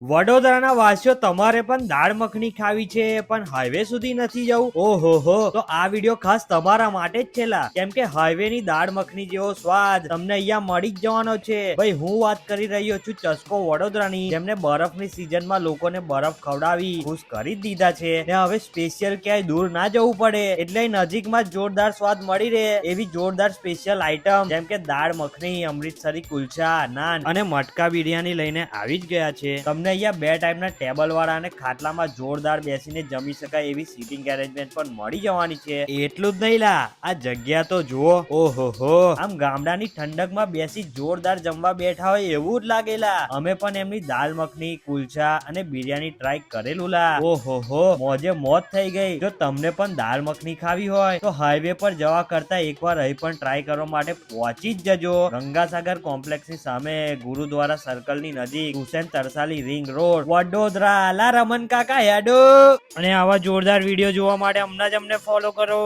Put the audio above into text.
વડોદરાના વાસીઓ તમારે પણ દાળ મખની ખાવી છે પણ હાઈવે સુધી નથી જવું? ઓહો હો, તો આ વિડીયો ખાસ તમારા માટે જ છેલા, કેમ કે હાઈવે ની દાળ મખની જેવો સ્વાદ તમને અહીંયા મળી જ જવાનો છે. ભાઈ હું વાત કરી રહ્યો છું ચસ્કો વડોદરાની, જેમને બરફની સિઝનમાં લોકોને બરફ ખવડાવી ખુશ કરી જ દીધા છે ને હવે સ્પેશિયલ ક્યાંય દૂર ના જવું પડે એટલે નજીકમાં જોરદાર સ્વાદ મળી રહે એવી જોરદાર સ્પેશિયલ આઈટમ જેમ કે દાળ મખની, અમૃતસરી કુલચા, નાન અને મટકા બિરયાની લઈને આવી જ ગયા છે. તમને અહીંયા બે ટાઈપના ટેબલ વાળા અને ખાટલામાં જોરદાર બેસીને જમી શકાય એવી સીટિંગ એરેન્જમેન્ટ પણ મળી જવાની છે. એટલું જ નહીં લા, આ જગ્યા તો જુઓ, ઓહો હો, આમ ગામડાની ઠંડકમાં બેસી જોરદાર જમવા બેઠા હોય એવું જ લાગેલા. અમે પણ એમની દાલ મખની, કુલચા અને બિરયાની ટ્રાય કરેલું લા, ઓહો હો, મોજે મોજ થઈ ગઈ. જો તમને પણ દાલ મખની ખાવી હોય તો હાઈવે પર જવા કરતા એકવાર અહીં પણ ટ્રાય કરવા માટે પહોંચી જ જજો. ગંગાસાગર કોમ્પ્લેક્સની સામે ગુરુદ્વારા સર્કલની નજીક હુસેન તરસાલી રિંગ રોડ, વડોદરા. લા રમન કાકા હેડો. અને આવા જોરદાર વિડીયો જોવા માટે હમણાં જ અમને ફોલો કરો.